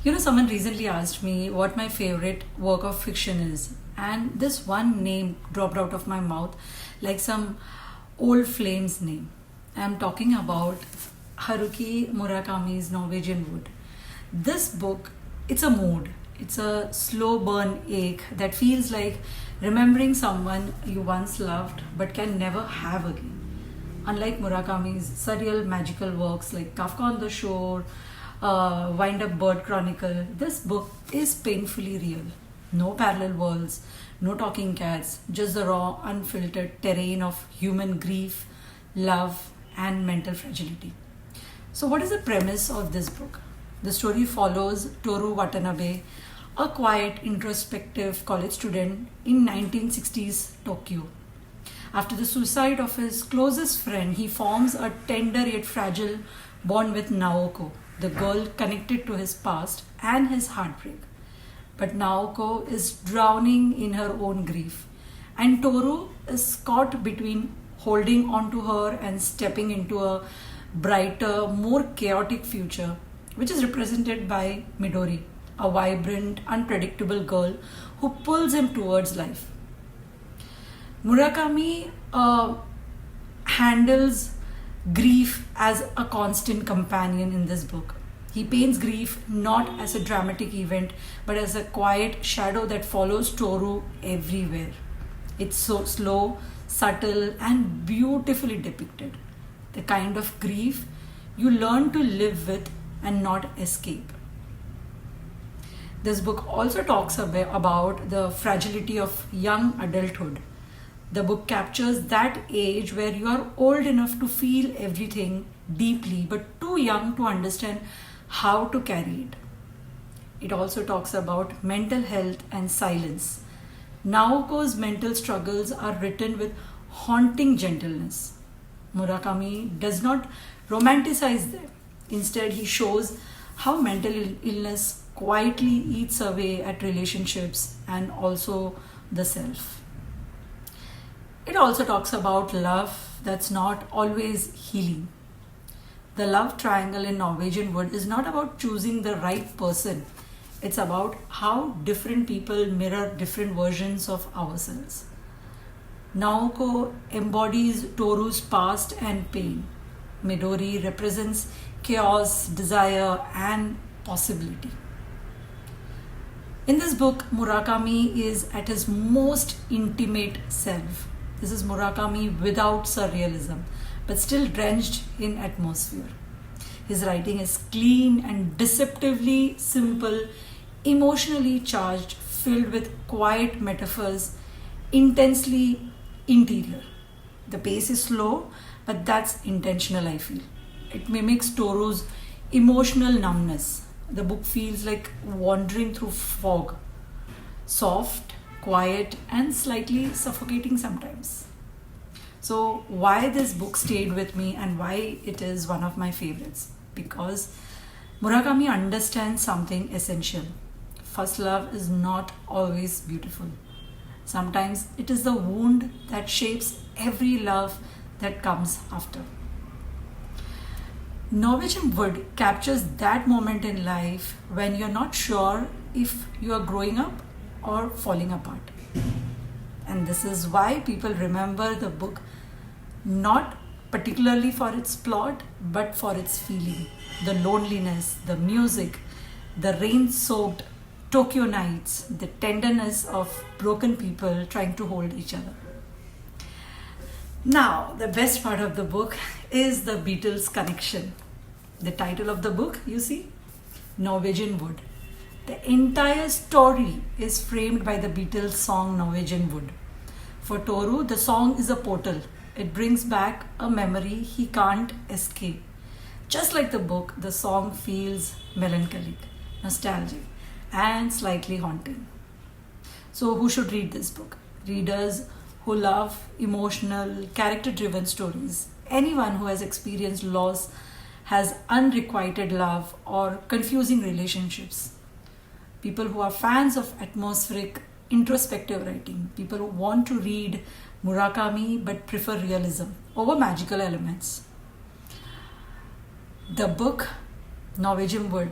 Someone recently asked me what my favorite work of fiction is, and this one name dropped out of my mouth like some old flame's name. I'm talking about Haruki Murakami's Norwegian Wood. This book, it's a mood. It's a slow burn ache that feels like remembering someone you once loved but can never have again. Unlike Murakami's surreal magical works like Kafka on the Shore, Wind Up Bird Chronicle, this book is painfully real. No parallel worlds, no talking cats, just the raw, unfiltered terrain of human grief, love, and mental fragility. So, what is the premise of this book? The story follows Toru Watanabe, a quiet, introspective college student in 1960s Tokyo. After the suicide of his closest friend, he forms a tender yet fragile bond with Naoko, the girl connected to his past and his heartbreak. But Naoko is drowning in her own grief, and Toru is caught between holding on to her and stepping into a brighter, more chaotic future, which is represented by Midori, a vibrant, unpredictable girl who pulls him towards life. Murakami handles grief as a constant companion in this book. He paints grief not as a dramatic event but as a quiet shadow that follows Toru everywhere. It's so slow, subtle, and beautifully depicted. The kind of grief you learn to live with and not escape. This book also talks about the fragility of young adulthood. The book captures that age where you are old enough to feel everything deeply but too young to understand how to carry it. It also talks about mental health and silence. Naoko's mental struggles are written with haunting gentleness. Murakami does not romanticize them. Instead, he shows how mental illness quietly eats away at relationships and also the self. It also talks about love that's not always healing. The love triangle in Norwegian Wood is not about choosing the right person. It's about how different people mirror different versions of ourselves. Naoko embodies Toru's past and pain. Midori represents chaos, desire, and possibility. In this book, Murakami is at his most intimate self. This is Murakami without surrealism, but still drenched in atmosphere. His writing is clean and deceptively simple, emotionally charged, filled with quiet metaphors, intensely interior. The pace is slow, but that's intentional, I feel. It mimics Toru's emotional numbness. The book feels like wandering through fog, soft, quiet, and slightly suffocating sometimes. So, why this book stayed with me and why it is one of my favorites? Because Murakami understands something essential. First love is not always beautiful. Sometimes it is the wound that shapes every love that comes after. Norwegian Wood captures that moment in life when you're not sure if you are growing up or falling apart. And this is why people remember the book not particularly for its plot but for its feeling. The loneliness, the music, the rain soaked Tokyo nights, the tenderness of broken people trying to hold each other. Now, the best part of the book is the Beatles connection. The title of the book, you see, Norwegian Wood. The entire story is framed by the Beatles song Norwegian Wood. For Toru, the song is a portal. It brings back a memory he can't escape. Just like the book, the song feels melancholic, nostalgic, and slightly haunting. So, who should read this book? Readers who love emotional, character driven stories. Anyone who has experienced loss, has unrequited love, or confusing relationships. People who are fans of atmospheric, introspective writing. People who want to read Murakami but prefer realism over magical elements. The book Norwegian Wood